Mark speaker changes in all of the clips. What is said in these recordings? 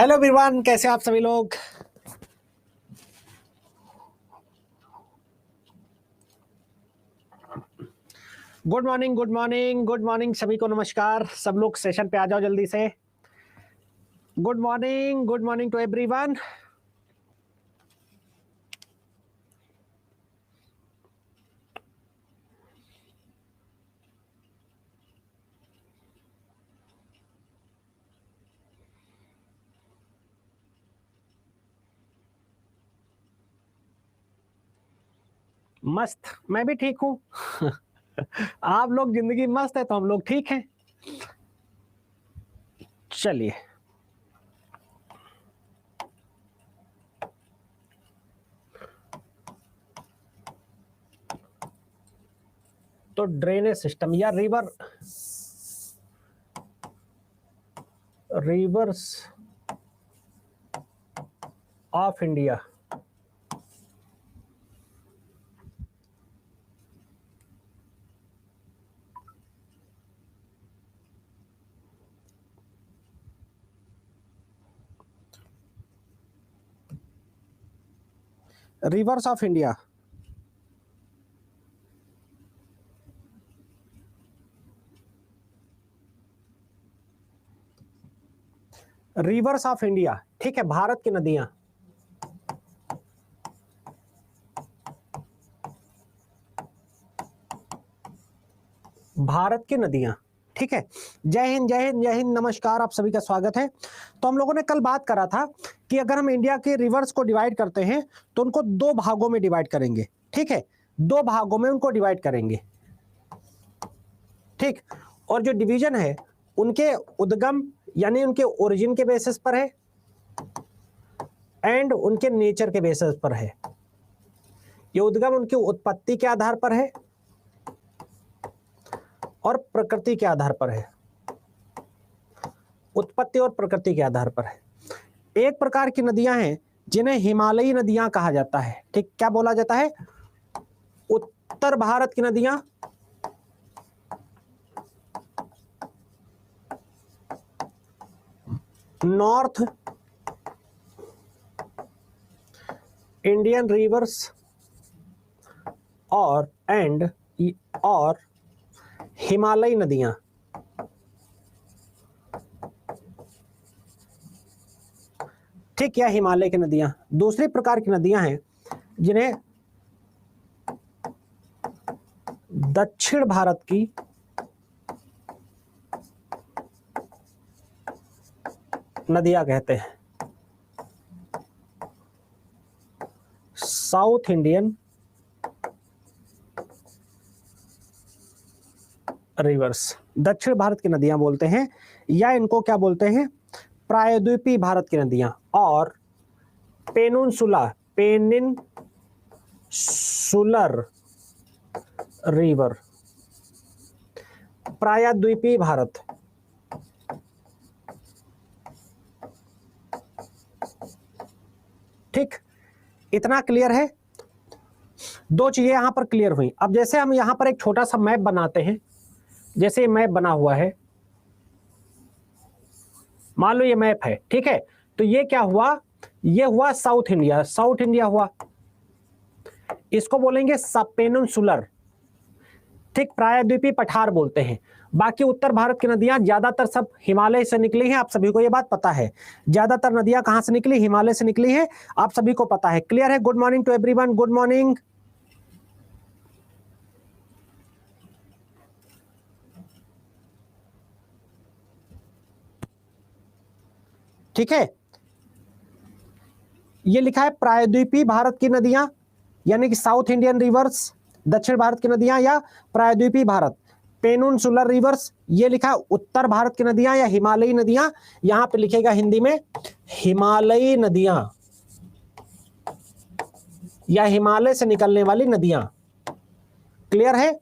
Speaker 1: Hello everyone, कैसे आप सभी लोग। Good morning good morning good morning सभी को नमस्कार। सब लोग सेशन पे आ जाओ जल्दी से। Good morning to everyone. मस्त, मैं भी ठीक हूँ। आप लोग जिंदगी मस्त है तो हम लोग ठीक हैं। चलिए, तो ड्रेनेज सिस्टम या reverse of India. Reverse of India, reverse of India. ठीक है, भारत की नदियां। भारत की नदियां, ठीक है। जय हिंद जय हिंद जय हिंद, नमस्कार, आप सभी का स्वागत है। तो हम लोगों ने कल बात करा था कि अगर हम इंडिया के रिवर्स को डिवाइड करते हैं तो उनको दो भागों में डिवाइड करेंगे। ठीक है, दो भागों में उनको डिवाइड करेंगे। ठीक, और जो डिवीजन है उनके उद्गम यानी उनके ओरिजिन के बेसिस पर है एंड उनके नेचर के बेसिस पर है। ये उद्गम उनकी उत्पत्ति के आधार पर है और प्रकृति के आधार पर है। उत्पत्ति और प्रकृति के आधार पर है। एक प्रकार की नदियां हैं जिन्हें हिमालयी नदियां कहा जाता है। ठीक, क्या बोला जाता है? उत्तर भारत की नदियां नॉर्थ इंडियन रिवर्स और हिमालयी नदियां। ठीक, या हिमालय की नदियां। दूसरी प्रकार की नदियां हैं जिन्हें दक्षिण भारत की नदियां कहते हैं। साउथ इंडियन रिवर्स, दक्षिण भारत की नदियां बोलते हैं, या इनको क्या बोलते हैं? प्रायद्वीपीय भारत की नदियां। और पेनिनसुलर रिवर, प्रायद्वीपीय भारत। ठीक, इतना क्लियर है। दो चीजें यहां पर क्लियर हुई। अब जैसे हम यहां पर एक छोटा सा मैप बनाते हैं, जैसे मैप बना हुआ है, मान लो ये मैप है। ठीक है, तो ये क्या हुआ? ये हुआ साउथ इंडिया, साउथ इंडिया हुआ, इसको बोलेंगे सब पेनिनसुलर। ठीक, प्रायद्वीपीय पठार बोलते हैं। बाकी उत्तर भारत की नदियां ज्यादातर सब हिमालय से निकली हैं, आप सभी को ये बात पता है। ज्यादातर नदियां कहां से निकली? हिमालय से निकली हैं, आप सभी को पता है। क्लियर है? Good morning to everyone, good morning. ठीक है, ये लिखा है प्रायद्वीपीय भारत की नदियां, यानी कि साउथ इंडियन रिवर्स, दक्षिण भारत की नदियां, या प्रायद्वीपीय भारत पेनिनसुलर रिवर्स, ये लिखा उत्तर भारत की नदियां या हिमालयी नदियां। यहां पे लिखेगा हिंदी में हिमालयी नदियां या हिमालय से निकलने वाली नदियां। क्लियर है?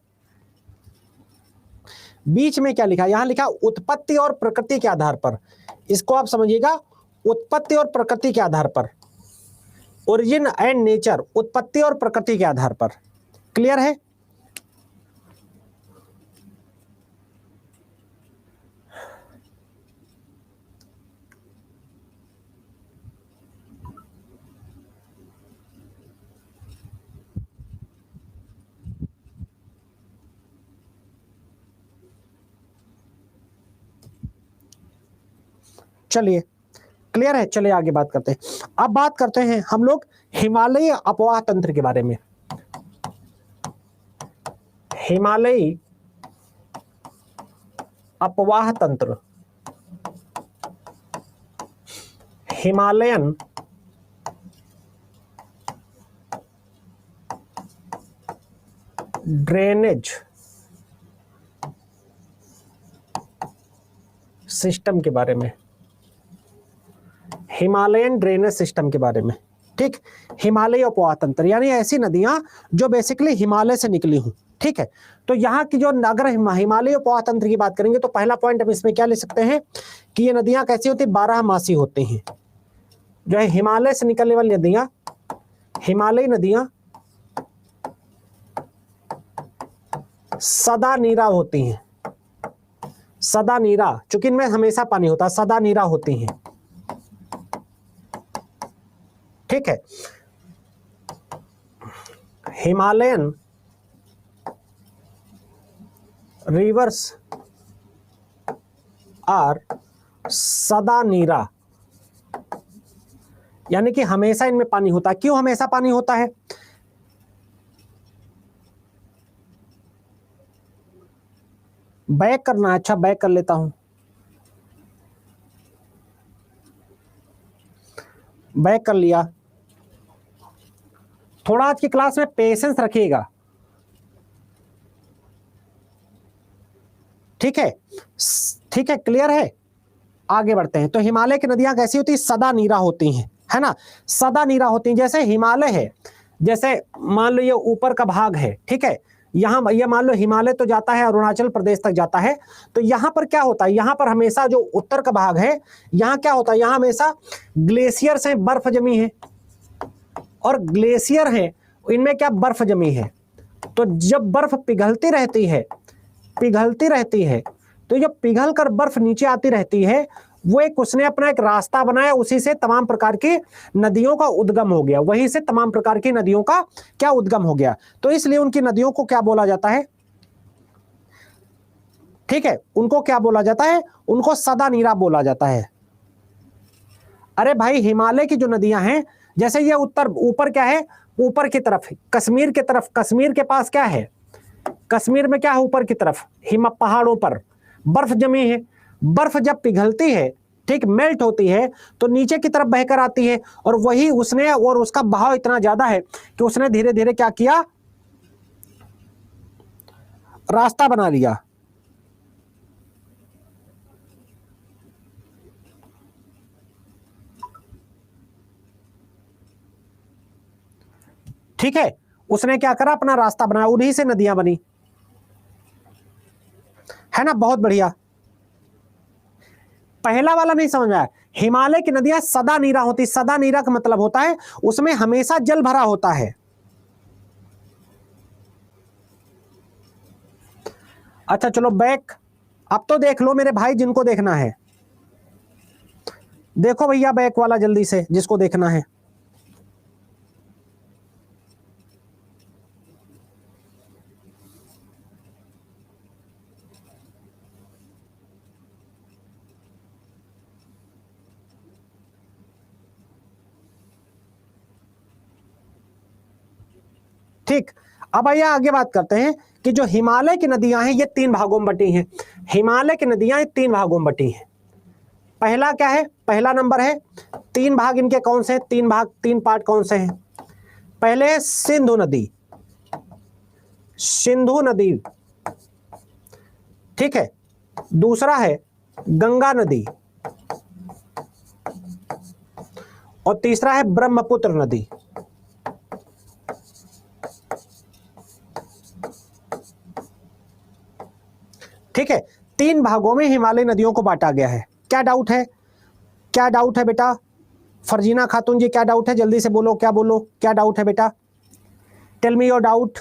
Speaker 1: बीच में क्या लिखा? यहां लिखा उत्पत्ति और प्रकृति के आधार पर। इसको आप समझिएगा, उत्पत्ति और प्रकृति के आधार पर, ओरिजिन एंड नेचर, उत्पत्ति और प्रकृति के आधार पर। क्लियर है? चलिए क्लियर है, चलिए आगे बात करते हैं। अब बात करते हैं हम लोग हिमालयी अपवाह तंत्र के बारे में। हिमालयी अपवाह तंत्र, हिमालयन ड्रेनेज सिस्टम के बारे में, हिमालयन ड्रेनेज सिस्टम के बारे में। ठीक, हिमालयी अपवाह तंत्र यानी ऐसी नदियां जो बेसिकली हिमालय से निकली हूं। ठीक है, तो यहाँ की जो अगर हिमालयी अपवाह तंत्र की बात करेंगे तो पहला पॉइंट हम इसमें क्या ले सकते हैं कि ये नदियां कैसी होती है, 12मासी होती हैं। जो है हिमालय से निकलने वाली नदियां, हिमालयी नदियां सदा नीरा होती हैं, सदा नीरा, चूंकि इनमें हमेशा पानी होता है, सदा नीरा होती हैं। ठीक है, हिमालयन रिवर्स आर सदा नीरा, यानी कि हमेशा इनमें पानी होता है। क्यों हमेशा पानी होता है? बैक करना है, अच्छा बैक कर लेता हूं, बैक कर लिया। थोड़ा आज की क्लास में पेशेंस रखिएगा, ठीक है, ठीक है, क्लियर है। आगे बढ़ते हैं। तो हिमालय की नदियां कैसी होती है, सदा नीरा होती हैं, है ना, सदा नीरा होती हैं। जैसे हिमालय है, जैसे मान लो ये ऊपर का भाग है, ठीक है, यहाँ ये मान लो हिमालय तो जाता है अरुणाचल प्रदेश तक जाता है, तो यहाँ पर क्या होता है, यहाँ पर हमेशा जो उत्तर का भाग है, यहाँ क्या होता है, यहाँ हमेशा ग्लेशियर से बर्फ जमी है, और ग्लेशियर है इनमें क्या बर्फ जमी है। तो जब बर्फ पिघलती रहती है, पिघलती रहती है, तो जब पिघल कर बर्फ नीचे आती रहती है, वो एक उसने अपना एक रास्ता बनाया, उसी से तमाम प्रकार की नदियों का उद्गम हो गया, वहीं से तमाम प्रकार की नदियों का क्या उद्गम हो गया। तो इसलिए उनकी नदियों को क्या बोला जाता है, ठीक है, उनको क्या बोला जाता है, उनको सदा नीरा बोला जाता है। अरे भाई हिमालय की जो नदियां हैं, जैसे ये उत्तर ऊपर क्या है, ऊपर की तरफ कश्मीर की तरफ, कश्मीर के पास क्या है, कश्मीर में क्या है, ऊपर की तरफ पहाड़ों पर बर्फ जमी है। बर्फ जब पिघलती है, ठीक, मेल्ट होती है, तो नीचे की तरफ बहकर आती है, और वही उसने, और उसका बहाव इतना ज्यादा है कि उसने धीरे धीरे क्या किया, रास्ता बना लिया। ठीक है, उसने क्या करा, अपना रास्ता बनाया, उन्हीं से नदियां बनी, है ना, बहुत बढ़िया। पहला वाला नहीं समझ आया, हिमालय की नदियां सदा नीरा होती, सदा नीरा का मतलब होता है उसमें हमेशा जल भरा होता है। अच्छा चलो बैक, अब तो देख लो मेरे भाई जिनको देखना है, देखो भैया बैक वाला जल्दी से, जिसको देखना है। ठीक, अब आइए आगे बात करते हैं कि जो हिमालय की नदियां हैं ये 3 भागों में बटी हैं। हिमालय की नदियां 3 भागों में बटी हैं। पहला क्या है, पहला नंबर है, 3 भाग इनके कौन से हैं, 3 भाग, 3 पार्ट कौन से हैं। पहले है सिंधु नदी, सिंधु नदी, ठीक है, दूसरा है गंगा नदी, और तीसरा है ब्रह्मपुत्र नदी। ठीक है, 3 भागों में हिमालय नदियों को बांटा गया है। क्या डाउट है, क्या डाउट है बेटा, फरजीना खातून जी क्या डाउट है, जल्दी से बोलो, क्या बोलो, क्या डाउट है बेटा, टेल मी योर डाउट।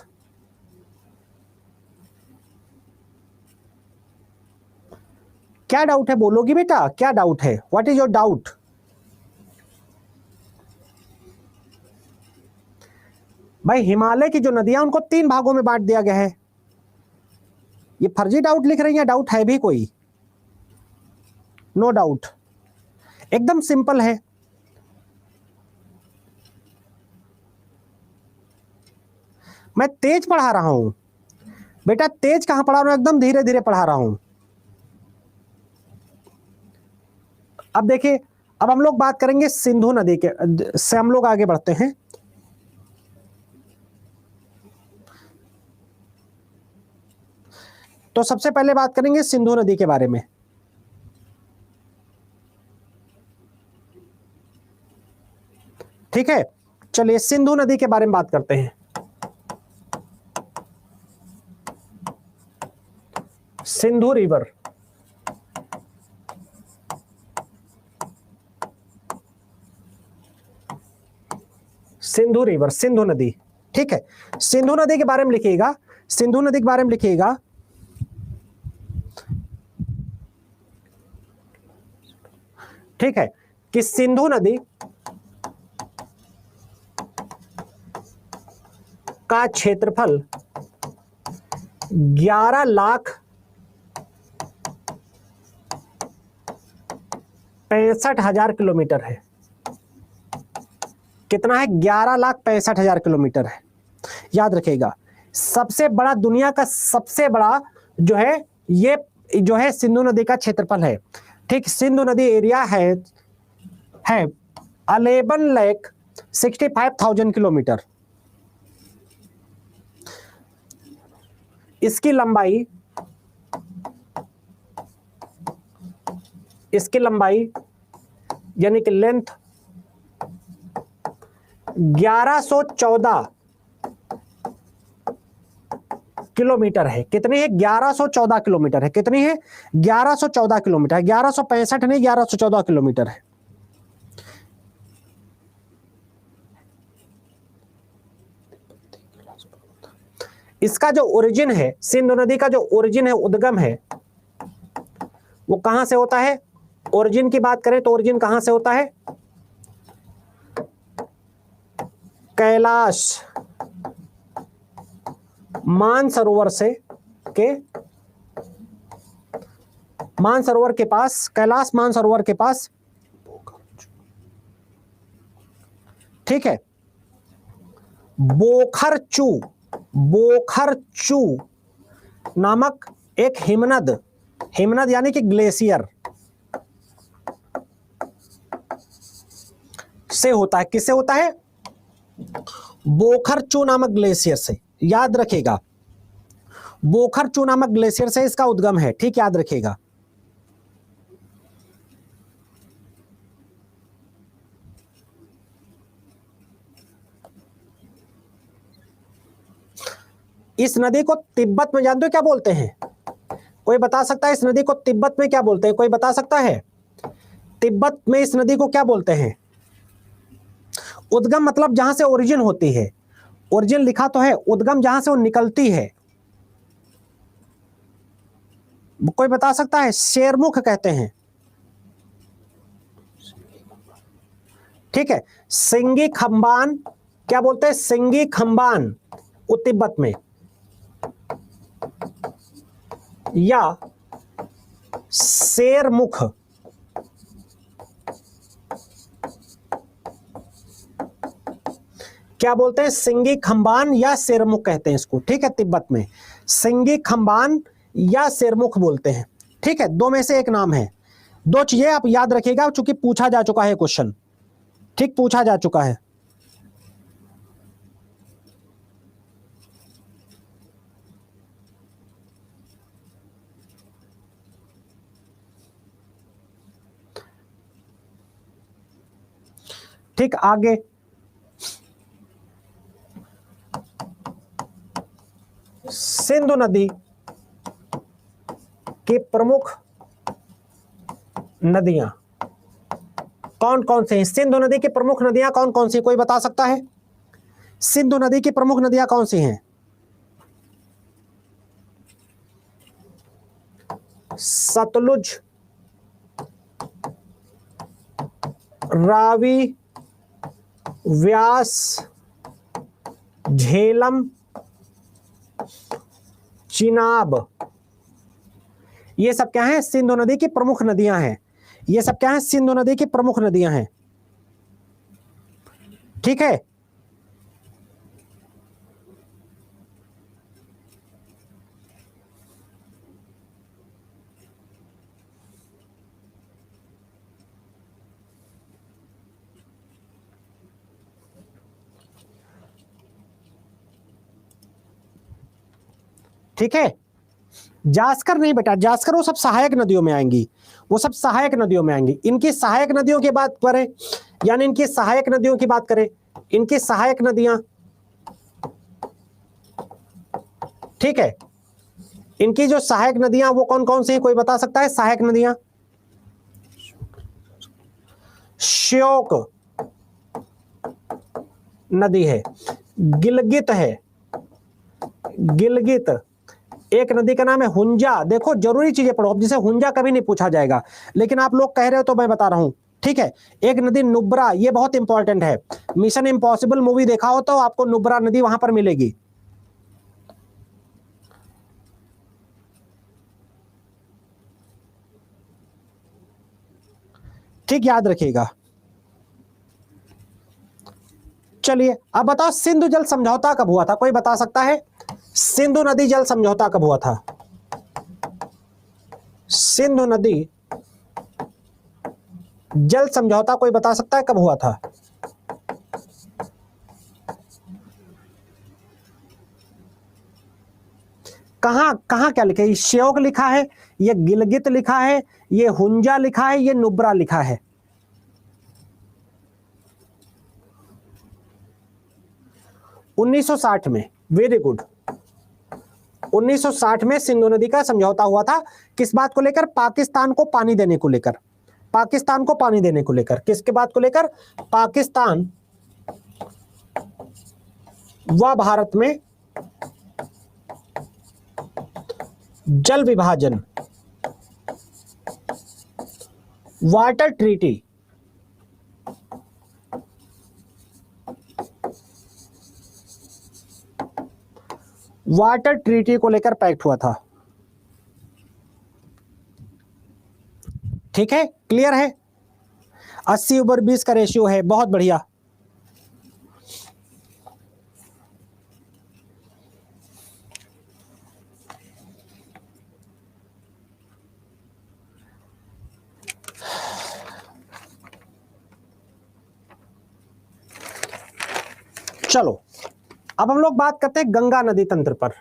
Speaker 1: क्या डाउट है, बोलोगी बेटा, क्या डाउट है, व्हाट इज योर डाउट। भाई हिमालय की जो नदियां उनको 3 भागों में बांट दिया गया है। ये फर्जी डाउट लिख रही है, डाउट है भी कोई, नो डाउट। एकदम सिंपल है। मैं तेज पढ़ा रहा हूं बेटा, तेज कहां पढ़ा रहा हूं, एकदम धीरे धीरे पढ़ा रहा हूं। अब देखिए, अब हम लोग बात करेंगे सिंधु नदी के से, हम लोग आगे बढ़ते हैं। तो सबसे पहले बात करेंगे सिंधु नदी के बारे में। ठीक है, चलिए सिंधु नदी के बारे में बात करते हैं। सिंधु रिवर, सिंधु रिवर, सिंधु नदी। ठीक है, सिंधु नदी के बारे में लिखिएगा, सिंधु नदी के बारे में लिखिएगा। ठीक है, कि सिंधु नदी का क्षेत्रफल 11,65,000 किलोमीटर है। कितना है? 11,65,000 किलोमीटर है। याद रखिएगा, सबसे बड़ा, दुनिया का सबसे बड़ा जो है ये जो है सिंधु नदी का क्षेत्रफल है। ठीक, सिंधु नदी एरिया है 11,65,000 किलोमीटर। इसकी लंबाई यानी कि लेंथ 1114 किलोमीटर है। कितनी है? 1114 किलोमीटर है। कितनी है? 1114 किलोमीटर है। 1165 नहीं, 1114 किलोमीटर है। इसका जो ओरिजिन है, सिंधु नदी का जो ओरिजिन है, उद्गम है, वो कहां से होता है? ओरिजिन की बात करें तो ओरिजिन कहां से होता है? कैलाश मानसरोवर से के मानसरोवर के पास, कैलाश मानसरोवर के पास। ठीक है, बोखरचू नामक एक हिमनद यानी कि ग्लेशियर से होता है। किससे होता है? बोखरचू नामक ग्लेशियर से। याद रखिएगा, बोखरचू नामक ग्लेशियर से इसका उद्गम है। ठीक, याद रखिएगा। इस नदी को तिब्बत में जानते हो क्या बोलते हैं? कोई बता सकता है इस नदी को तिब्बत में क्या बोलते हैं? कोई बता सकता है तिब्बत में इस नदी को क्या बोलते हैं? उद्गम मतलब जहां से ओरिजिन होती है। ओरिजिन लिखा तो है, उद्गम जहां से वो निकलती है। कोई बता सकता है? शेरमुख कहते हैं। ठीक है, सिंगी खंबान क्या बोलते हैं? सिंगी खंबान तिब्बत में, या शेरमुख क्या बोलते हैं? सिंगी खंबान या शेरमुख कहते हैं इसको। ठीक है, तिब्बत में सिंगी खंबान या शेरमुख बोलते हैं। ठीक है, दो में से एक नाम है। दो चीजें आप याद रखिएगा, चूंकि पूछा जा चुका है क्वेश्चन। ठीक, पूछा जा चुका है। ठीक, आगे सिंधु नदी की प्रमुख नदियां कौन कौन सी हैं? सिंधु नदी की प्रमुख नदियां कौन कौन सी? कोई बता सकता है? सिंधु नदी की प्रमुख नदियां कौन सी हैं? सतलुज, रावी, व्यास, झेलम, चिनाब। ये सब क्या हैं? सिंधु नदी की प्रमुख नदियां हैं। ये सब क्या है, सिंधु नदी की प्रमुख नदियां हैं। ठीक है, ठीक है। जास्कर नहीं बेटा, जास्कर वो सब सहायक नदियों में आएंगी, वो सब सहायक नदियों में आएंगी। इनकी सहायक नदियों की बात करें, यानी इनकी सहायक नदियों की बात करें, इनकी सहायक नदियां, ठीक है, इनकी जो सहायक नदियां वो कौन कौन सी हैं, कोई बता सकता है? सहायक नदियां, श्योक नदी है, गिलगित है, गिलगित, एक नदी का नाम है हुंजा। देखो जरूरी चीजें पढ़ो, अब जिसे हुंजा कभी नहीं पूछा जाएगा, लेकिन आप लोग कह रहे हो तो मैं बता रहा हूं, ठीक है। एक नदी नुब्रा, ये बहुत इंपॉर्टेंट है, मिशन इम्पॉसिबल मूवी देखा हो तो आपको नुब्रा नदी वहां पर मिलेगी। ठीक, याद रखिएगा। चलिए अब बताओ, सिंधु जल समझौता कब हुआ था, कोई बता सकता है? सिंधु नदी जल समझौता कब हुआ था? सिंधु नदी जल समझौता कोई बता सकता है कब हुआ था? कहां कहां क्या लिखा है? ये श्योक लिखा है, ये गिलगित लिखा है, ये हुंजा लिखा है, ये नुब्रा लिखा है। उन्नीस सौ साठ में, वेरी गुड। 1960 में सिंधु नदी का समझौता हुआ था। किस बात को लेकर? पाकिस्तान को पानी देने को लेकर, पाकिस्तान को पानी देने को लेकर। किसके बात को लेकर? पाकिस्तान व भारत में जल विभाजन, वाटर ट्रीटी, वाटर ट्रीटी को लेकर पैक्ट हुआ था। ठीक है, क्लियर है? 80/20 का रेशियो है, बहुत बढ़िया। चलो अब हम लोग बात करते हैं गंगा नदी तंत्र पर।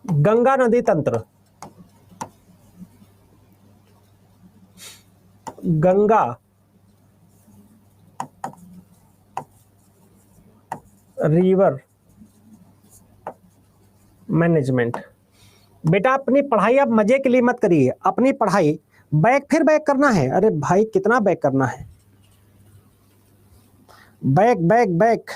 Speaker 1: गंगा नदी तंत्र, गंगा रिवर मैनेजमेंट। बेटा अपनी पढ़ाई आप मजे के लिए मत करिए, अपनी पढ़ाई बैक फिर बैक करना है। अरे भाई कितना बैक करना है? Back back back.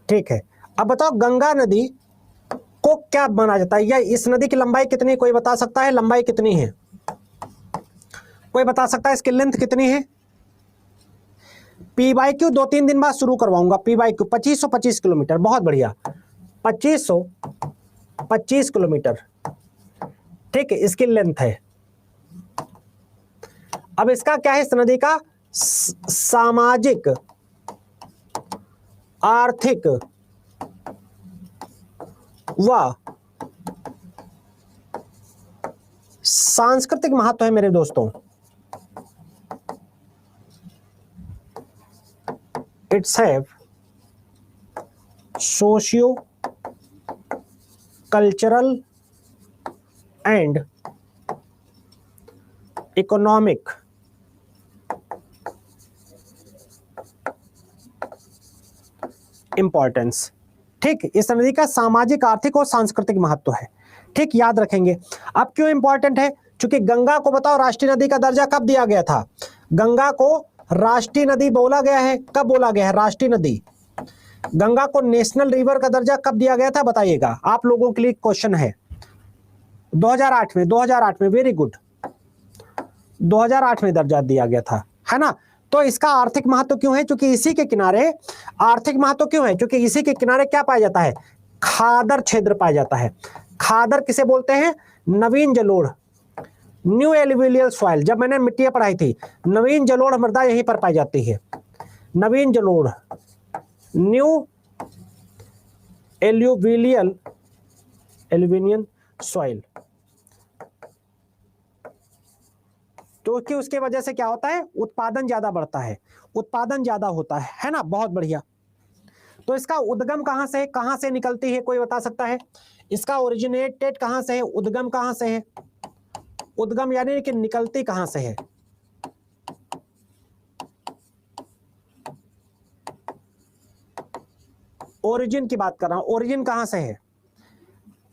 Speaker 1: ठीक है, अब बताओ गंगा नदी को क्या माना जाता है, या इस नदी की लंबाई कितनी, कोई बता सकता है? लंबाई कितनी है? कोई बता सकता है इसकी लेंथ कितनी है? P/Q 2-3 दिन बाद शुरू करवाऊंगा। P/Q 2525 किलोमीटर, बहुत बढ़िया, 2525 किलोमीटर। ठीक है, इसकी लेंथ है। अब इसका क्या है? इस नदी का सामाजिक, आर्थिक व सांस्कृतिक महत्व है मेरे दोस्तों। It's have socio cultural and economic importance. ठीक, इस नदी का सामाजिक, आर्थिक और सांस्कृतिक महत्व है। ठीक, याद रखेंगे। अब क्यों इंपॉर्टेंट है? क्योंकि गंगा को बताओ राष्ट्रीय नदी का दर्जा कब दिया गया था? गंगा को राष्ट्रीय नदी बोला गया है, कब बोला गया है राष्ट्रीय नदी? गंगा को नेशनल रिवर का दर्जा कब दिया गया था बताइएगा, आप लोगों के लिए क्वेश्चन है। 2008 में, 2008 में, वेरी गुड, 2008 में दर्जा दिया गया था, है ना। तो इसका आर्थिक महत्व क्यों है? क्योंकि इसी के किनारे, आर्थिक महत्व क्यों है? क्योंकि इसी के किनारे क्या पाया जाता है? खादर क्षेत्र पाया जाता है। खादर किसे बोलते हैं? नवीन जलोढ़, न्यू एलुवियल सॉइल। जब मैंने मिट्टियां पढ़ाई थी, नवीन जलोढ़ मृदा यहीं पर पाई जाती है। नवीन जलोढ़, न्यू एलुवियल सॉइल। तो कि उसके वजह से क्या होता है? उत्पादन ज्यादा बढ़ता है, उत्पादन ज्यादा होता है ना। बहुत बढ़िया। तो इसका उद्गम कहां से है, कहां से निकलती है, कोई बता सकता है? इसका ओरिजिनेटेड कहां से है, उद्गम कहां से है? उद्गम यानी कि निकलती कहां से है? ओरिजिन की बात कर रहा हूं, ओरिजिन कहां से है?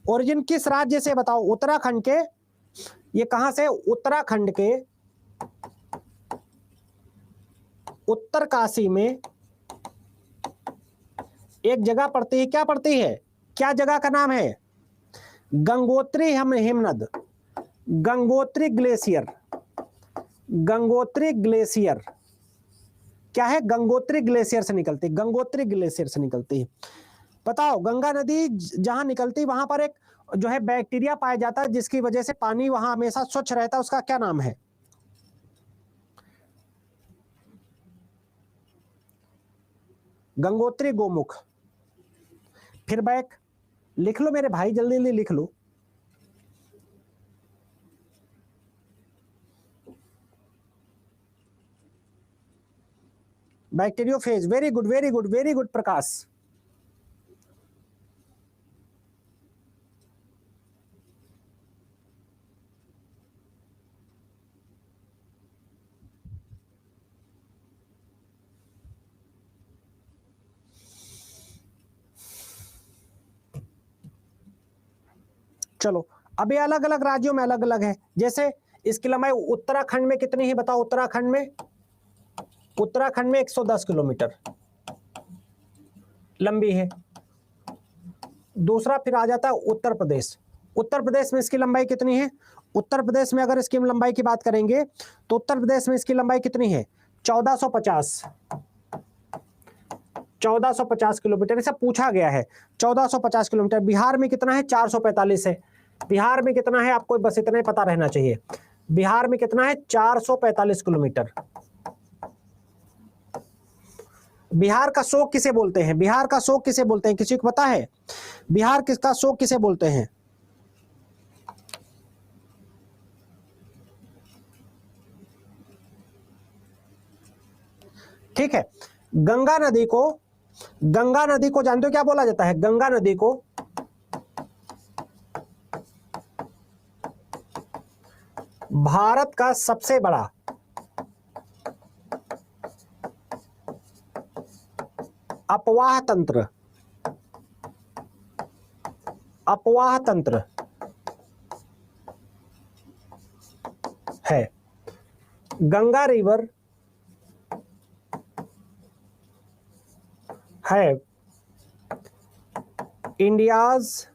Speaker 1: ओरिजिन किस राज्य से बताओ? उत्तराखंड के, ये कहां से? उत्तराखंड के उत्तरकाशी में एक जगह पड़ती है, क्या पड़ती है? क्या जगह का नाम है? गंगोत्री हिमनद, गंगोत्री ग्लेशियर। गंगोत्री ग्लेशियर क्या है? गंगोत्री ग्लेशियर से निकलती, गंगोत्री ग्लेशियर से निकलती है। बताओ, गंगा नदी जहां निकलती वहां पर एक जो है बैक्टीरिया पाया जाता है, जिसकी वजह से पानी वहां हमेशा स्वच्छ रहता है, उसका क्या नाम है? गंगोत्री गोमुख। फिर बैक लिख लो मेरे भाई, जल्दी जल्दी लिख लो। Bacteriophage, very good, very good, very good Prakash. चलो, अब ये अलग अलग राज्यों में अलग अलग है। जैसे इसकी लंबाई उत्तराखंड में कितनी है बताओ? उत्तराखंड में, उत्तराखंड में 110 किलोमीटर लंबी है। दूसरा फिर आ जाता है उत्तर प्रदेश। उत्तर प्रदेश में इसकी लंबाई कितनी है? उत्तर प्रदेश में अगर इसकी लंबाई की बात करेंगे तो उत्तर प्रदेश में इसकी लंबाई कितनी है? 1450, 1450 किलोमीटर। इसे पूछा गया है 1450 किलोमीटर। बिहार में कितना है? 445 है। बिहार में कितना है आपको बस इतना ही पता रहना चाहिए। बिहार में कितना है? 445 किलोमीटर। बिहार का शोक किसे बोलते हैं? बिहार का शोक किसे बोलते हैं? किसी को पता है? बिहार किसका शोक किसे बोलते हैं? ठीक है, गंगा नदी को, गंगा नदी को जानते हो क्या बोला जाता है? गंगा नदी को भारत का सबसे बड़ा अपवाह तंत्र, अपवाह तंत्र है। गंगा रिवर है इंडियाज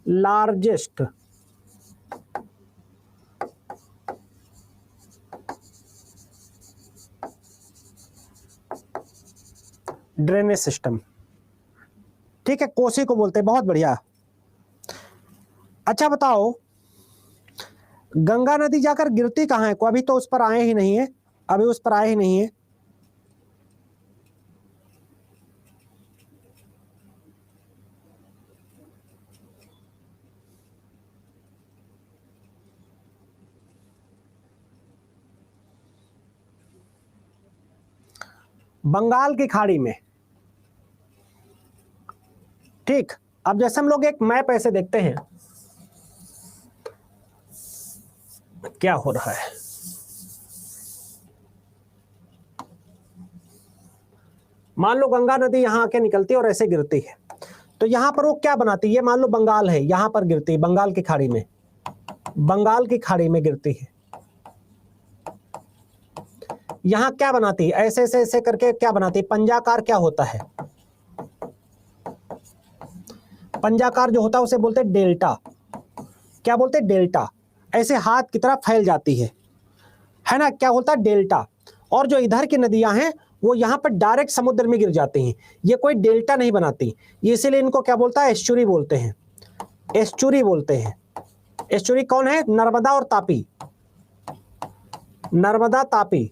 Speaker 1: लार्जेस्ट ड्रेनेज सिस्टम। ठीक है, कोसी को बोलते हैं। बहुत बढ़िया। अच्छा बताओ, गंगा नदी जाकर गिरती कहाँ है? को अभी तो उस पर आए ही नहीं है, अभी उस पर आए ही नहीं है। बंगाल की खाड़ी में। ठीक, अब जैसे हम लोग एक मैप ऐसे देखते हैं, क्या हो रहा है? मान लो गंगा नदी यहां आके निकलती है और ऐसे गिरती है, तो यहां पर वो क्या बनाती है? मान लो बंगाल है, यहां पर गिरती है, बंगाल की खाड़ी में, बंगाल की खाड़ी में गिरती है। यहां क्या बनाती है, ऐसे ऐसे ऐसे करके क्या बनाती है, पंजाकार क्या होता है, पंजाकार जो होता है उसे बोलते हैं डेल्टा। क्या बोलते हैं, डेल्टा। ऐसे हाथ की तरह फैल जाती है ना, क्या होता है, डेल्टा। और जो इधर की नदियां हैं वो यहाँ पर डायरेक्ट समुद्र में गिर जाती हैं, ये कोई डेल्टा नहीं बनाती, इसीलिए इनको क्या बोलता है, एस्चुरी बोलते हैं, एस्चुरी बोलते हैं। एस्चुरी कौन है, नर्मदा और तापी, नर्मदा तापी,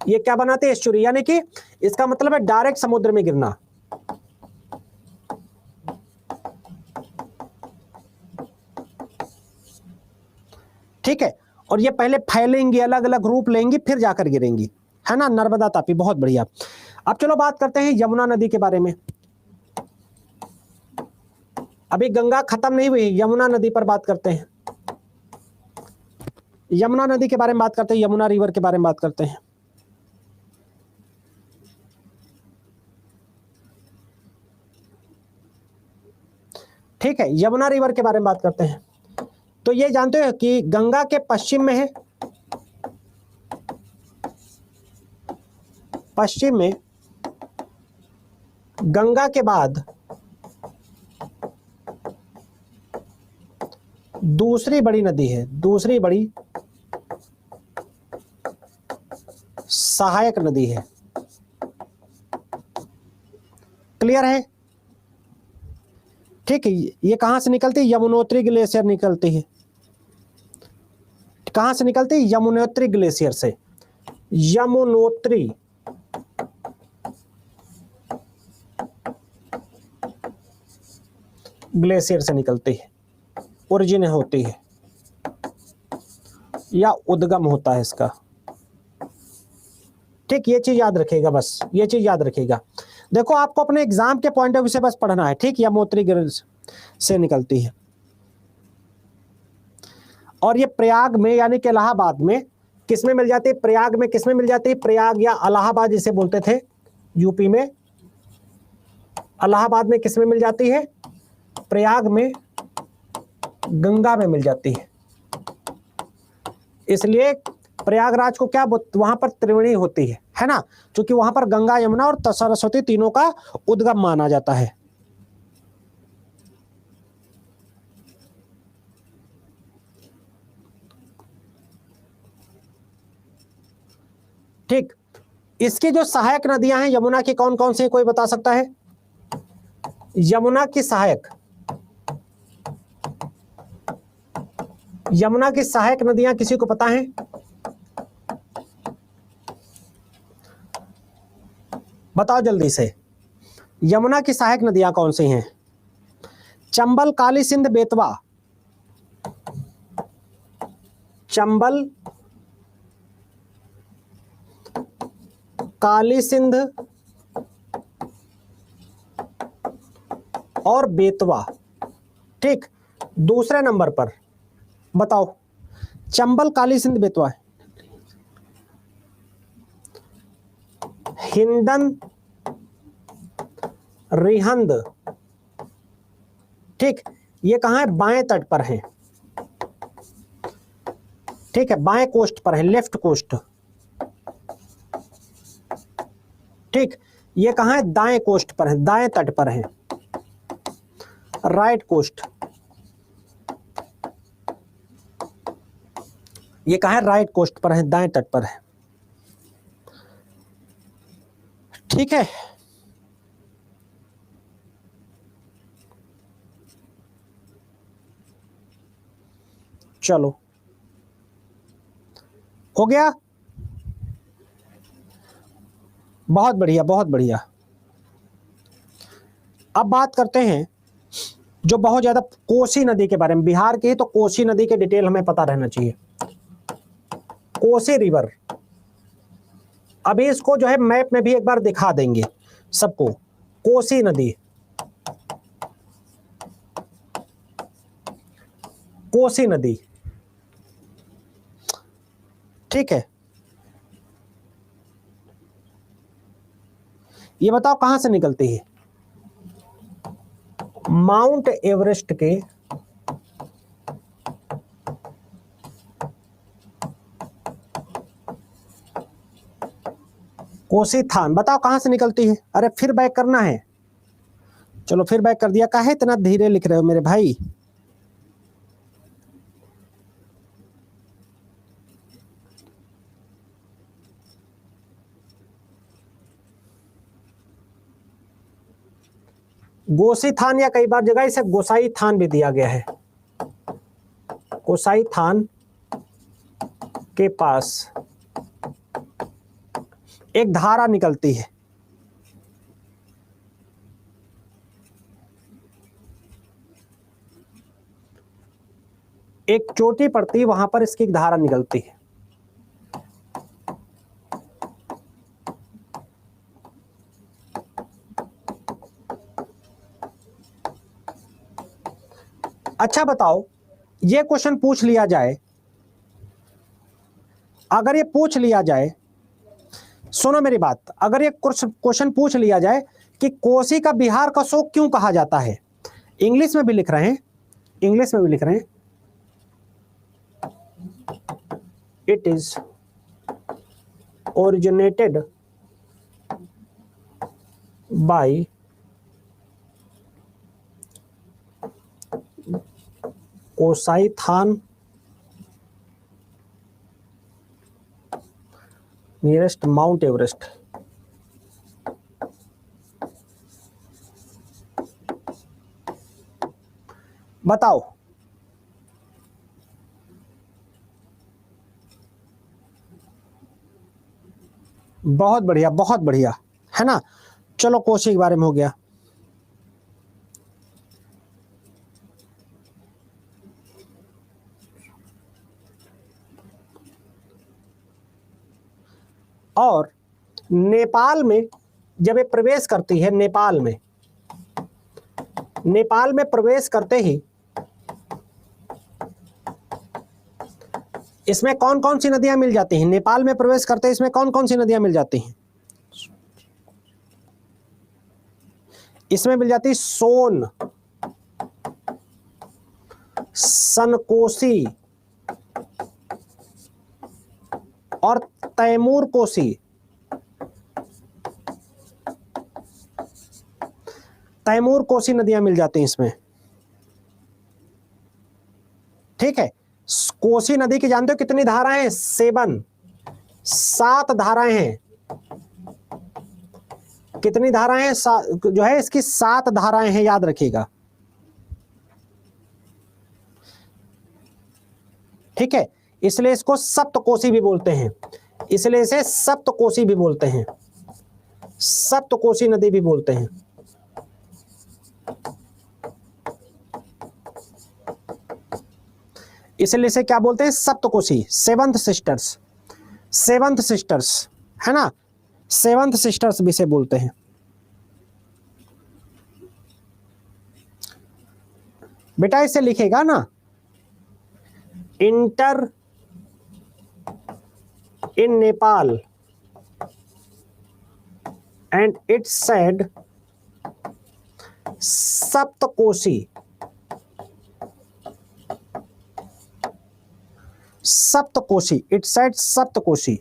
Speaker 1: ये क्या बनाते हैं, एस्चुरी, यानी कि इसका मतलब है डायरेक्ट समुद्र में गिरना। ठीक है, और ये पहले फैलेंगी, अलग अलग रूप लेंगी, फिर जाकर गिरेंगी, है ना, नर्मदा तापी, बहुत बढ़िया। अब चलो बात करते हैं यमुना नदी के बारे में। अभी गंगा खत्म नहीं हुई, यमुना नदी पर बात करते हैं, यमुना नदी के बारे में बात करते हैं, यमुना रिवर के बारे में बात करते हैं। ठीक है, यमुना रिवर के बारे में बात करते हैं। तो ये जानते हो कि गंगा के पश्चिम में है, पश्चिम में गंगा के बाद दूसरी बड़ी नदी है, दूसरी बड़ी सहायक नदी है। क्लियर है, ठीक है। ये कहां से निकलती है, यमुनोत्री ग्लेशियर निकलती है, कहां से निकलती है, यमुनोत्री ग्लेशियर से, यमुनोत्री ग्लेशियर से निकलती है, ओरिजिन होती है या उद्गम होता है इसका। ठीक, ये चीज याद रखिएगा, बस ये चीज याद रखिएगा। देखो आपको अपने एग्जाम के पॉइंट ऑफ व्यू से बस पढ़ना है, ठीक, यमुनोत्री से निकलती है। और ये प्रयाग में यानी कि इलाहाबाद में किसमें मिल जाती है, प्रयाग में किसमें मिल जाती है, प्रयाग या इलाहाबाद जिसे बोलते थे यूपी में, इलाहाबाद में किसमें मिल जाती है, प्रयाग में, गंगा में मिल जाती है। इसलिए प्रयागराज को क्या, वहां पर त्रिवेणी होती है ना, क्योंकि वहां पर गंगा, यमुना और सरस्वती तीनों का उद्गम माना जाता है। ठीक, इसकी जो सहायक नदियां हैं यमुना की कौन कौन सी, कोई बता सकता है, यमुना की सहायक, यमुना की सहायक नदियां किसी को पता है, बताओ जल्दी से, यमुना की सहायक नदियां कौन सी हैं, चंबल, काली सिंध, बेतवा, चंबल, काली सिंध और बेतवा। ठीक, दूसरे नंबर पर बताओ, चंबल, काली सिंध, बेतवा, हिंदन, रिहंद। ठीक, ये कहां है, बाएं तट पर है, ठीक है, बाएं कोस्ट पर है, लेफ्ट कोस्ट। ठीक, ये कहां है, दाएं कोस्ट पर है, दाएं तट पर है, राइट कोस्ट। ये कहां है, राइट कोस्ट पर है, दाएं तट पर है। ठीक है, चलो हो गया, बहुत बढ़िया, बहुत बढ़िया। अब बात करते हैं जो बहुत ज्यादा, कोसी नदी के बारे में, बिहार की है तो कोसी नदी के डिटेल हमें पता रहना चाहिए। कोसी रिवर, अभी इसको जो है मैप में भी एक बार दिखा देंगे सबको, कोसी नदी, कोसी नदी, ठीक है। ये बताओ कहां से निकलती है, माउंट एवरेस्ट के कोसी थान, बताओ कहां से निकलती है? अरे फिर बैक करना है, चलो फिर बैक कर दिया। काहे इतना धीरे लिख रहे हो मेरे भाई? गोसी थान, या कई बार जगह इसे गोसाई थान भी दिया गया है। गोसाई थान के पास एक धारा निकलती है, एक चोटी पड़ती है, वहां पर इसकी एक धारा निकलती है। अच्छा बताओ, ये क्वेश्चन पूछ लिया जाए, अगर ये पूछ लिया जाए, सुनो मेरी बात, अगर ये क्वेश्चन पूछ लिया जाए कि कोसी का बिहार का शोक क्यों कहा जाता है, इंग्लिश में भी लिख रहे हैं, इंग्लिश में भी लिख रहे हैं, इट इज ओरिजिनेटेड बाय कोसाई थान नियरेस्ट माउंट एवरेस्ट। बताओ, बहुत बढ़िया, बहुत बढ़िया, है ना। चलो कोसी के बारे में हो गया। और नेपाल में जब ये प्रवेश करती है, नेपाल में प्रवेश करते ही इसमें कौन कौन सी नदियां मिल जाती हैं? नेपाल में प्रवेश करते ही इसमें कौन कौन सी नदियां मिल जाती हैं? इसमें मिल जाती सोन, सनकोसी और तैमूर कोसी। तैमूर कोसी नदियां मिल जाती हैं इसमें, ठीक है। कोसी नदी की जानते हो कितनी धाराएं हैं? 7 धाराएं हैं। कितनी धाराएं हैं? जो है इसकी 7 धाराएं हैं, याद रखिएगा, ठीक है। इसलिए इसको सप्तकोसी भी बोलते हैं, इसलिए इसे सप्तकोसी भी बोलते हैं, सप्तकोसी नदी भी बोलते हैं। इसलिए इसे क्या बोलते हैं? Saptakosi, seventh sisters, seventh sisters, है ना, सेवंथ सिस्टर्स भी से बोलते हैं। बेटा इसे लिखेगा ना, inter in Nepal and it's said Saptakosi, Saptakoshi, it said Saptakoshi.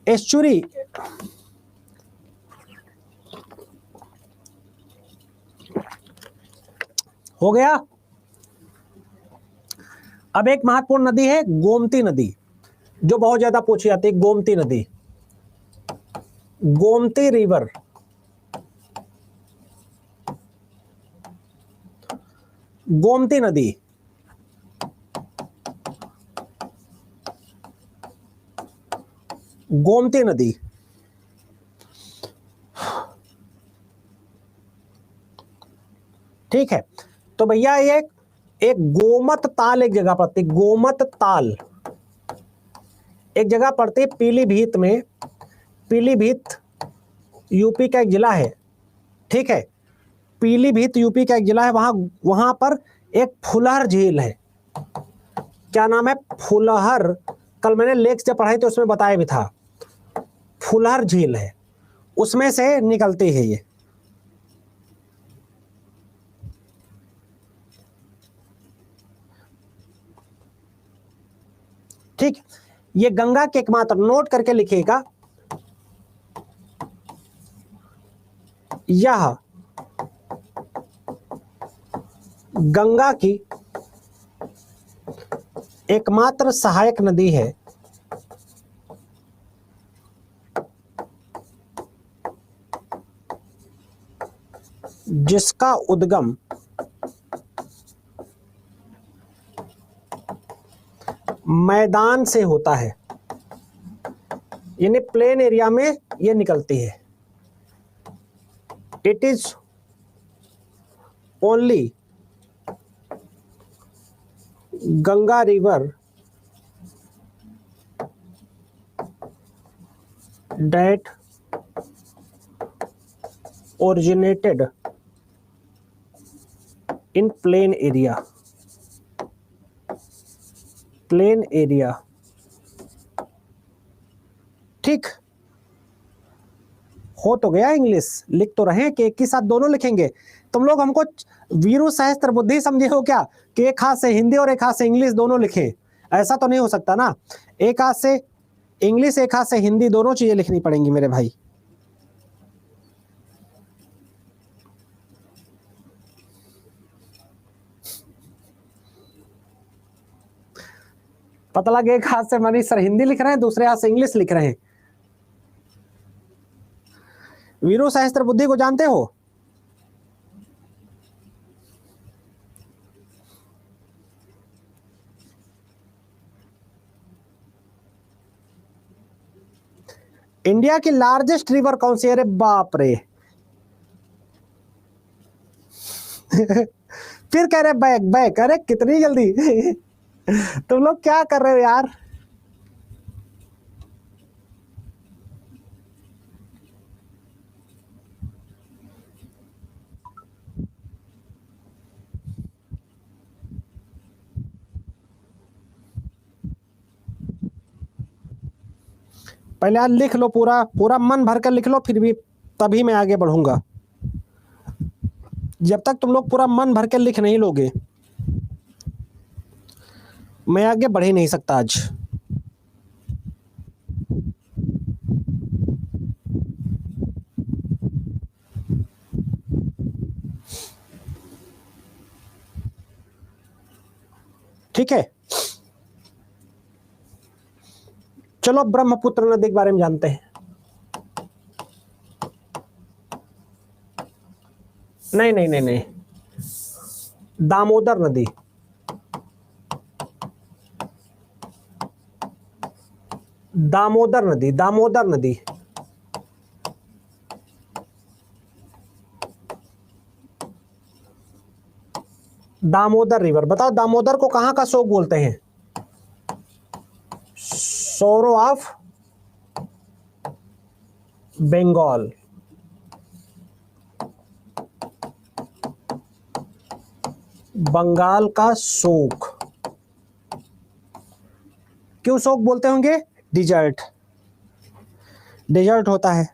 Speaker 1: Estuary, हो गया। अब एक महत्वपूर्ण नदी है गोमती नदी, जो बहुत ज्यादा पूछी जाती है। गोमती नदी, गोमती रिवर, गोमती नदी, गोमती नदी, ठीक है। तो भैया ये एक गोमत ताल एक जगह पड़ती, गोमत ताल एक जगह पड़ती है पीलीभीत में। पीलीभीत यूपी का एक जिला है, ठीक है। पीलीभीत यूपी का एक जिला है, वहां पर एक फुलहर झील है। क्या नाम है? फुलहर। कल मैंने लेख जब पढ़ाई तो उसमें बताया भी था, फुलहर झील है, उसमें से निकलती है ये। ठीक, ये गंगा के एकमात्र, नोट करके लिखिएगा, यह गंगा की एकमात्र सहायक नदी है जिसका उद्गम मैदान से होता है, यानी प्लेन एरिया में ये निकलती है। It is only Ganga river that originated in plain area, plain area। ठीक, हो तो गया इंग्लिश, लिख तो रहे कि एक ही साथ दोनों लिखेंगे। तुम लोग हमको वीरू सहस्त्र बुद्धि समझे हो क्या कि एक हाथ से हिंदी और एक हाथ से इंग्लिश दोनों लिखें? ऐसा तो नहीं हो सकता ना, एक हाथ से इंग्लिश एक हाथ से हिंदी, दोनों चीजें लिखनी पड़ेंगी मेरे भाई। पता लगे एक हाथ से मनीष सर हिंदी लिख रहे हैं, दूसरे हाथ से इंग्लिश लिख रहे हैं। वीरू सहस्त्र बुद्धि को जानते हो? इंडिया की लार्जेस्ट रिवर कौन सी है? अरे बाप रे फिर कह रहे बैक बैक, अरे कितनी जल्दी तुम लोग क्या कर रहे हो यार? पहले आज लिख लो, पूरा पूरा मन भर कर लिख लो, फिर भी तभी मैं आगे बढ़ूंगा। जब तक तुम लोग पूरा मन भर के लिख नहीं लोगे मैं आगे बढ़ ही नहीं सकता आज। ठीक है, चलो ब्रह्मपुत्र नदी के बारे में जानते हैं। नहीं नहीं नहीं नहीं, दामोदर नदी, दामोदर नदी, दामोदर नदी। दामोदर रिवर, बताओ दामोदर को कहां का शोक बोलते हैं? सोरो ऑफ बंगाल। बंगाल का शोक। क्यों शोक बोलते होंगे? डिजर्ट, डिजर्ट होता है।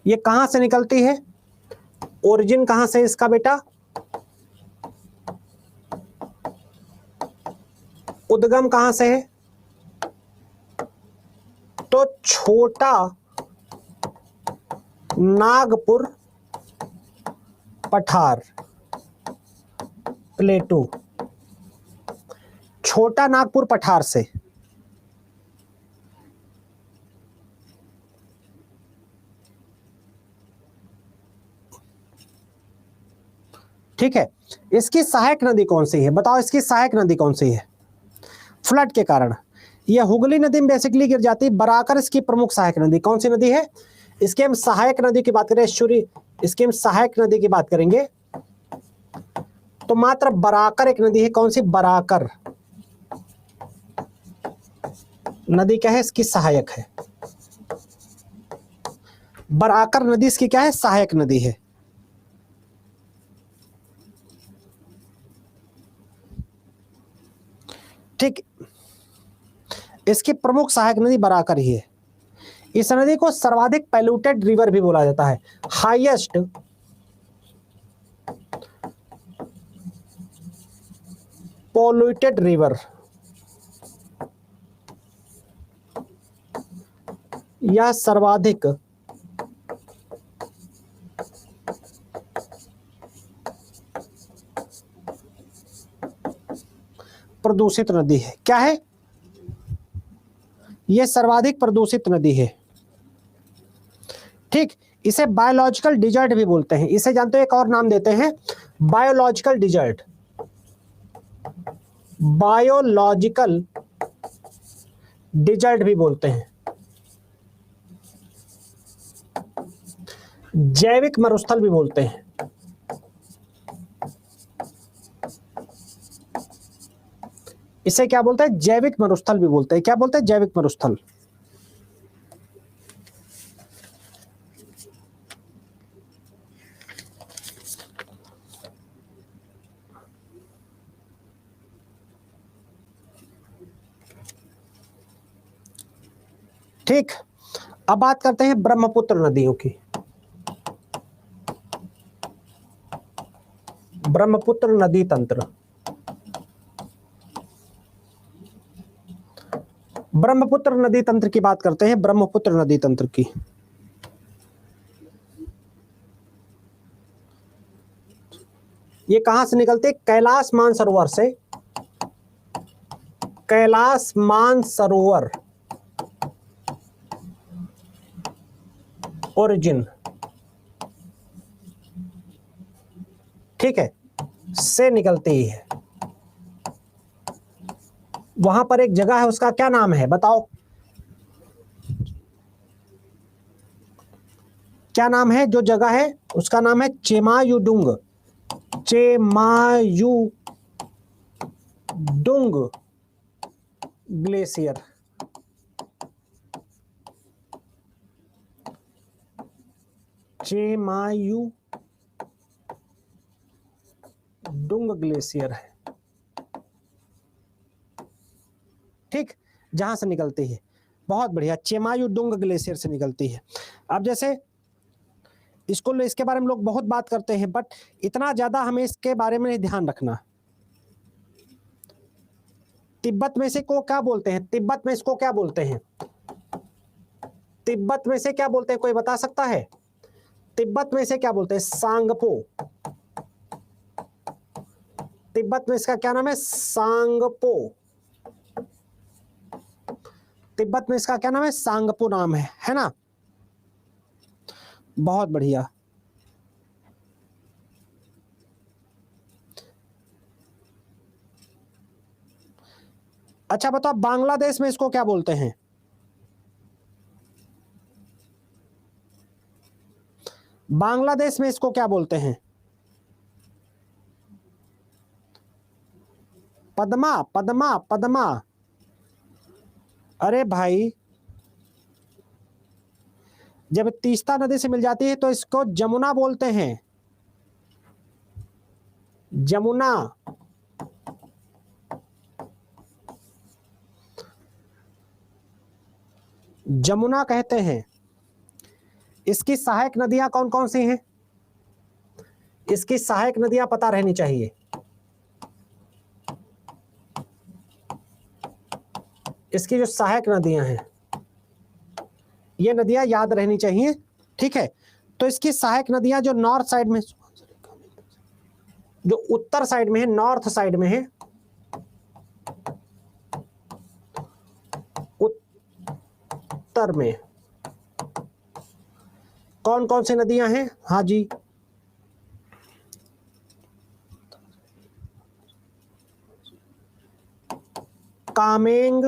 Speaker 1: ये कहां से निकलती है? ओरिजिन कहां से इसका बेटा? उद्गम कहां से है? तो छोटा नागपुर पठार, प्लेटू, छोटा नागपुर पठार से। ठीक है, इसकी सहायक नदी कौन सी है? बताओ इसकी सहायक नदी कौन सी है? फ्लड के कारण यह हुगली नदी में बेसिकली गिर जाती है। बराकर इसकी प्रमुख सहायक नदी। कौन सी नदी है? इसके हम सहायक नदी की बात करें, सूर्य, इसकी हम सहायक नदी की बात करेंगे तो मात्र बराकर एक नदी है। कौन सी? बराकर नदी क्या है? इसकी सहायक है। बराकर नदी इसकी क्या है? सहायक नदी है। ठीक, इसकी प्रमुख सहायक नदी बराकर ही है। इस नदी को सर्वाधिक पैल्यूटेड रिवर भी बोला जाता है। हाईएस्ट पोल्यूटेड रिवर या सर्वाधिक प्रदूषित नदी है। क्या है? यह सर्वाधिक प्रदूषित नदी है। ठीक, इसे बायोलॉजिकल डिजर्ट भी बोलते हैं। इसे जानते हो एक और नाम देते हैं, बायोलॉजिकल डिजर्ट। बायोलॉजिकल डिजर्ट भी बोलते हैं, जैविक मरुस्थल भी बोलते हैं। इसे क्या बोलते हैं? जैविक मरुस्थल भी बोलते हैं। क्या बोलते हैं? जैविक मरुस्थल। ठीक, अब बात करते हैं ब्रह्मपुत्र नदियों की। ब्रह्मपुत्र नदी तंत्र। ब्रह्मपुत्र नदी तंत्र की बात करते हैं, ब्रह्मपुत्र नदी तंत्र की। ये कहां से निकलते? कैलाश मानसरोवर से। कैलाश मानसरोवर ओरिजिन, ठीक है, से निकलती ही है। वहां पर एक जगह है, उसका क्या नाम है बताओ? क्या नाम है जो जगह है? उसका नाम है चेमायुडुंग। चेमायुडुंग ग्लेशियर। चेमायुडुंग ग्लेशियर है, ठीक, जहां से निकलती है। बहुत बढ़िया, चेमायुडुंग ग्लेशियर से निकलती है। अब जैसे इसके बारे में लोग बहुत बात करते हैं, बट इतना ज्यादा हमें इसके बारे में ध्यान रखना। तिब्बत में से को क्या बोलते हैं? तिब्बत में इसको क्या बोलते हैं? तिब्बत में से क्या बोलते हैं? कोई बता सकता है? तिब्बत में से क्या बोलते हैं? सांगपो। तिब्बत में इसका क्या नाम है? सांगपो। तिब्बत में इसका क्या नाम है? सांगपो नाम है ना? बहुत बढ़िया। अच्छा बताओ, बांग्लादेश में इसको क्या बोलते हैं? बांग्लादेश में इसको क्या बोलते हैं? पद्मा, पद्मा, पद्मा। अरे भाई, जब तीस्ता नदी से मिल जाती है तो इसको जमुना बोलते हैं। जमुना। जमुना कहते हैं। इसकी सहायक नदियां कौन कौन सी हैं? इसकी सहायक नदियां पता रहनी चाहिए। इसकी जो सहायक नदियां हैं, ये नदियां याद रहनी चाहिए, ठीक है। तो इसकी सहायक नदियां जो नॉर्थ साइड में, जो उत्तर साइड में है, नॉर्थ साइड में है, उत्तर में कौन कौन सी नदियां हैं? हाँ जी, कामेंग,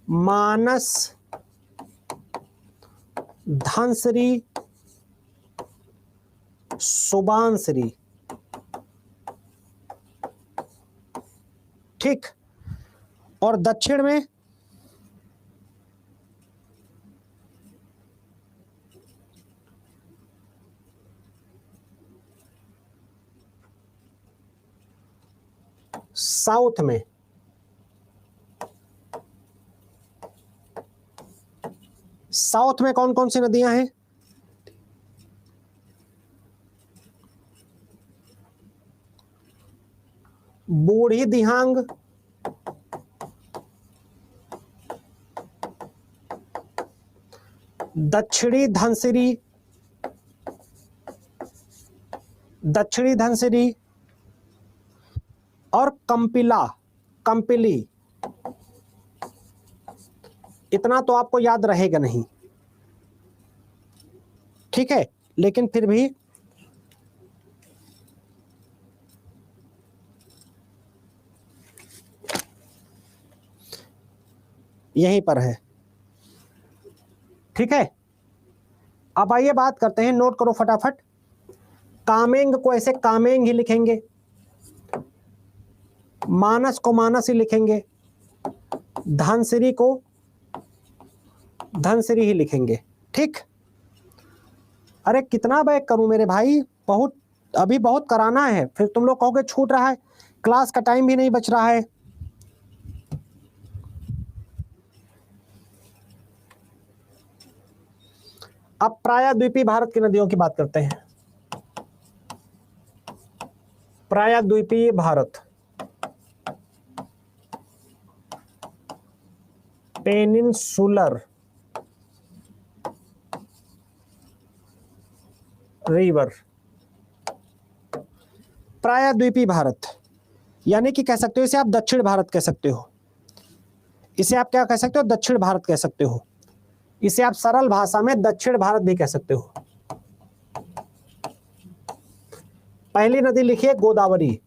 Speaker 1: मानस, धनसरी, सुबानसरी, ठीक। और दक्षिण में साउथ में साउथ में कौन कौन सी नदियां हैं? बूढ़ी दिहांग, दक्षिणी धनसिरी, दक्षिणी धनसिरी और कंपिला, कंपिली। इतना तो आपको याद रहेगा नहीं, ठीक है, लेकिन फिर भी यहीं पर है, ठीक है। अब आइए बात करते हैं, नोट करो फटाफट। कामेंग को ऐसे कामेंग ही लिखेंगे, मानस को मानस ही लिखेंगे, धनसिरी को धनसिरी ही लिखेंगे, ठीक। अरे कितना बैक करूं मेरे भाई, बहुत अभी बहुत कराना है, फिर तुम लोग कहोगे छूट रहा है, क्लास का टाइम भी नहीं बच रहा है। अब प्रायद्वीपीय भारत की नदियों की बात करते हैं। प्रायद्वीपीय भारत, पेनिनसुलर रिवर, प्रायद्वीपीय भारत, यानी कि कह सकते हो इसे आप दक्षिण भारत कह सकते हो, इसे आप क्या कह सकते हो, दक्षिण भारत कह सकते हो, इसे आप सरल भाषा में दक्षिण भारत भी कह सकते हो। पहली नदी लिखिए गोदावरी,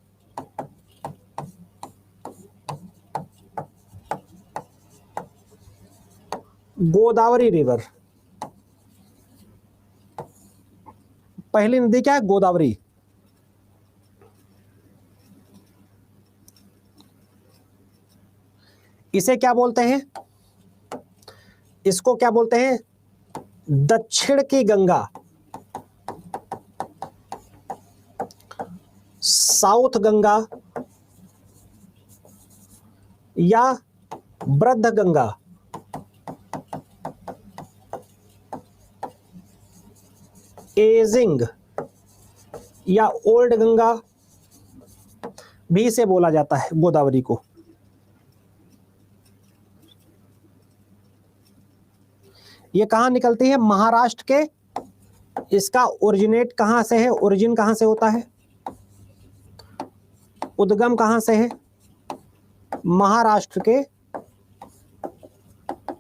Speaker 1: गोदावरी रिवर, पहली नदी क्या है, गोदावरी। इसे क्या बोलते हैं, इसको क्या बोलते हैं, दक्षिण की गंगा, साउथ गंगा या वृद्ध गंगा, एजिंग या ओल्ड गंगा भी से बोला जाता है गोदावरी को। ये कहाँ निकलती है, महाराष्ट्र के, इसका ओरिजिनेट कहाँ से है, ओरिजिन कहाँ से होता है, उद्गम कहाँ से है, महाराष्ट्र के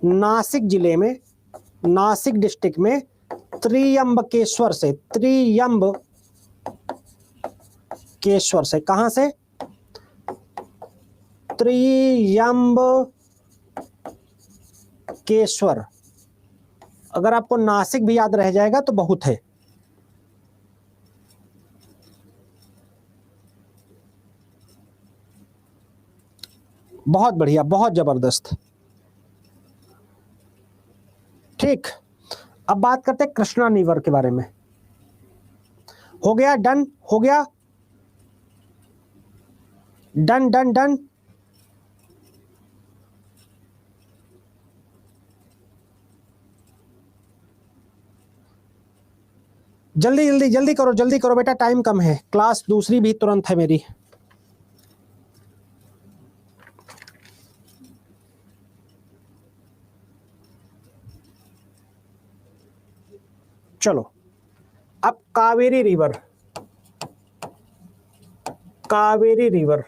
Speaker 1: नासिक जिले में, नासिक डिस्ट्रिक्ट में त्रियंबकेश्वर से, त्रियंबकेश्वर से, कहाँ से, त्रियंबकेश्वर। अगर आपको नासिक भी याद रह जाएगा तो बहुत है। बहुत बढ़िया, बहुत जबरदस्त, ठीक। अब बात करते हैं कृष्णा रिवर के बारे में। हो गया, डन हो गया, डन डन डन। जल्दी जल्दी जल्दी करो, जल्दी करो बेटा, टाइम कम है, क्लास दूसरी भी तुरंत है मेरी। चलो, अब कावेरी रिवर, कावेरी रिवर,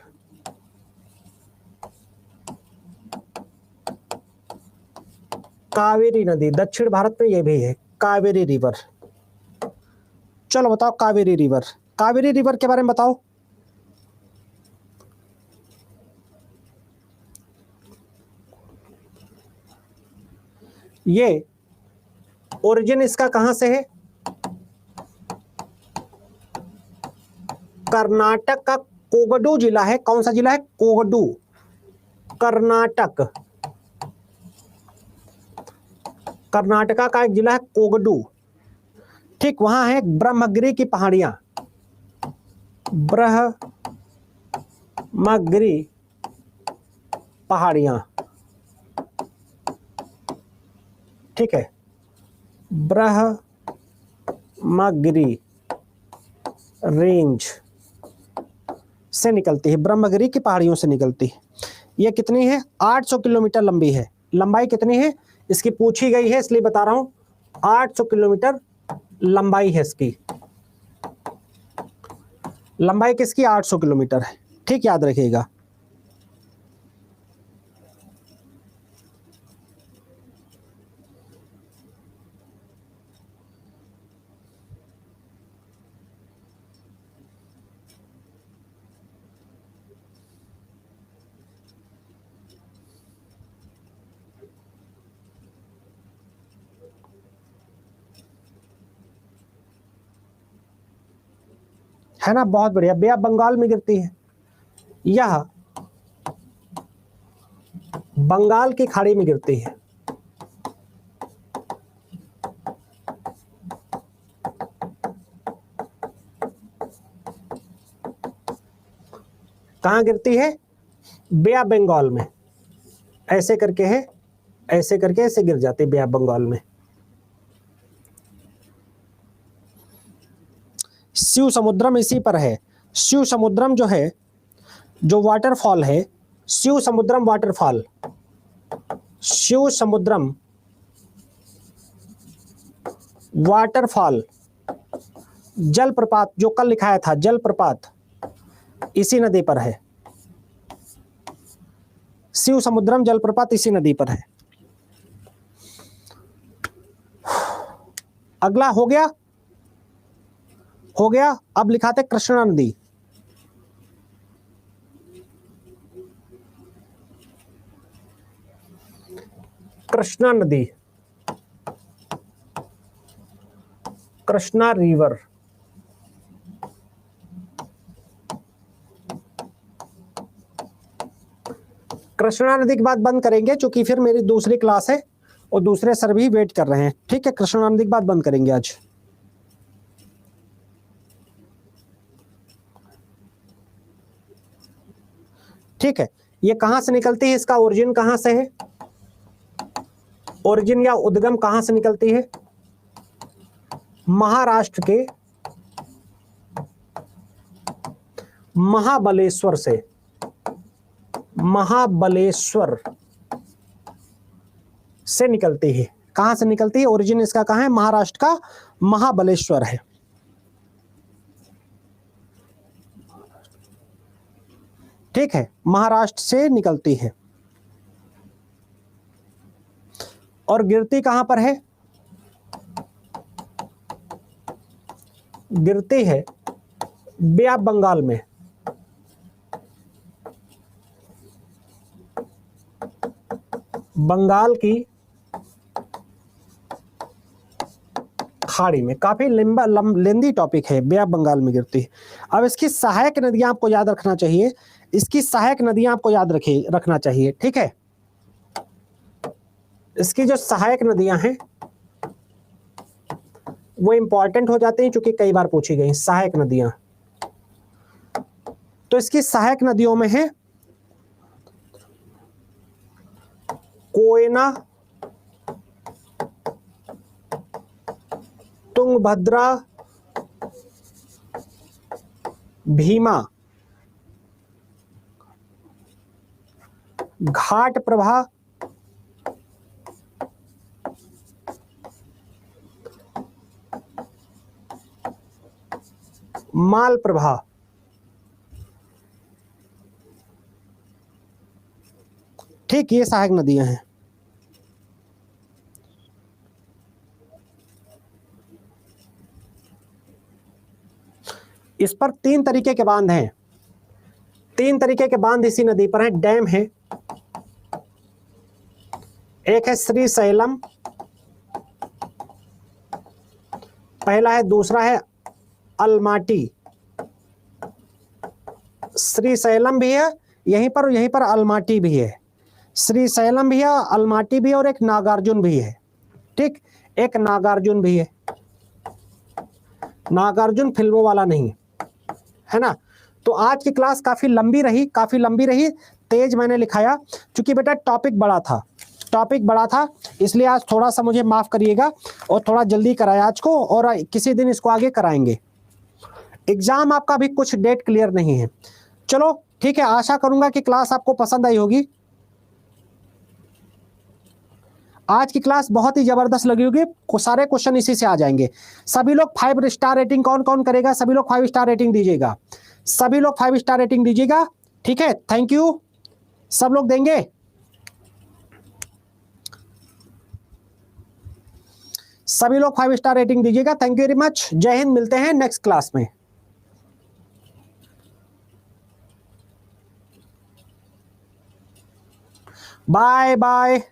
Speaker 1: कावेरी नदी दक्षिण भारत में ये भी है, कावेरी रिवर। चलो बताओ, कावेरी रिवर, कावेरी रिवर के बारे में बताओ। ये ओरिजिन इसका कहां से है, कर्नाटक का कोगडू जिला है। कौन सा जिला है, कोगडू, कर्नाटक, कर्नाटका का एक जिला है कोगडू, ठीक। वहां है ब्रह्मगिरी की पहाड़ियां, ब्रह्मगिरी पहाड़ियां, ठीक है, ब्रह्मगिरी रेंज से निकलती है, ब्रह्मगिरी की पहाड़ियों से निकलती है। ये कितनी है? 800 किलोमीटर लंबी है। लंबाई कितनी है इसकी पूछी गई है, इसलिए बता रहा हूं। 800 किलोमीटर लंबाई है इसकी। लंबाई किसकी? 800 किलोमीटर है। ठीक, याद रखिएगा। है ना, बहुत बढ़िया। बे ऑफ बंगाल में गिरती है। यह बंगाल की खाड़ी में गिरती है। कहां गिरती है? बे ऑफ बंगाल में। ऐसे करके है, ऐसे करके ऐसे गिर जाती है बे ऑफ बंगाल में। शिव समुद्रम इसी पर है। शिव समुद्रम जो है, जो वाटरफॉल है, शिव समुद्रम वाटरफॉल, शिव समुद्रम वाटरफॉल, जलप्रपात जो कल लिखाया था, जलप्रपात इसी नदी पर है। शिव समुद्रम जलप्रपात इसी नदी पर है। अगला हो गया, हो गया। अब लिखाते कृष्णा नदी। कृष्णा नदी, कृष्णा रिवर। कृष्णा नदी के बाद बंद करेंगे, क्योंकि फिर मेरी दूसरी क्लास है और दूसरे सर भी वेट कर रहे हैं। ठीक है, कृष्णा नदी के बाद बंद करेंगे आज। ठीक है, ये कहां से निकलती है? इसका ओरिजिन कहां से है? ओरिजिन या उद्गम कहां से निकलती है? महाराष्ट्र के महाबलेश्वर से। महाबलेश्वर से निकलती है। कहां से निकलती है? ओरिजिन इसका कहां है? महाराष्ट्र का महाबलेश्वर है। ठीक है, महाराष्ट्र से निकलती है। और गिरती कहां पर है? गिरती है बे ऑफ बंगाल में। बंगाल की खाड़ी में। काफी लंबा लेंदी टॉपिक है, बे ऑफ बंगाल में गिरती है। अब इसकी सहायक नदियां आपको याद रखना चाहिए। इसकी सहायक नदियां आपको याद रखना चाहिए। ठीक है, इसकी जो सहायक नदियां हैं वो इंपॉर्टेंट हो जाते हैं, क्योंकि कई बार पूछी गई सहायक नदियां। तो इसकी सहायक नदियों में है कोयना, तुंगभद्रा, भीमा, घाट प्रभा, माल प्रभा। ठीक, ये सहायक नदियां हैं। इस पर 3 तरीके के बांध हैं। 3 तरीके के बांध इसी नदी पर हैं। डैम है, एक है श्रीशैलम, पहला है, दूसरा है अलमाटी। श्रीशैलम भी है यहीं पर अलमाटी भी है। श्रीशैलम भी है, अलमाटी भी है, और एक नागार्जुन भी है। ठीक, एक नागार्जुन भी है। नागार्जुन फिल्मों वाला नहीं है ना। तो आज की क्लास काफी लंबी रही, तेज मैंने लिखाया क्योंकि बेटा टॉपिक बड़ा था, इसलिए आज थोड़ा सा मुझे माफ करिएगा और थोड़ा जल्दी कराया आज को, और किसी दिन इसको आगे कराएंगे। एग्जाम आपका भी कुछ डेट क्लियर नहीं है, चलो ठीक है, आशा करूंगा कि क्लास आपको पसंद आई होगी। आज की क्लास बहुत ही जबरदस्त लगी होगी, सारे क्वेश्चन इसी से आ जाएंगे। सभी लोग 5 स्टार रेटिंग कौन कौन करेगा? सभी लोग 5 स्टार रेटिंग दीजिएगा, सभी लोग 5 स्टार रेटिंग दीजिएगा। ठीक है, थैंक यू। सब लोग देंगे? सभी लोग 5 स्टार रेटिंग दीजिएगा। Thank you very much. Jai Hind, मिलते हैं नेक्स्ट क्लास में। Bye bye.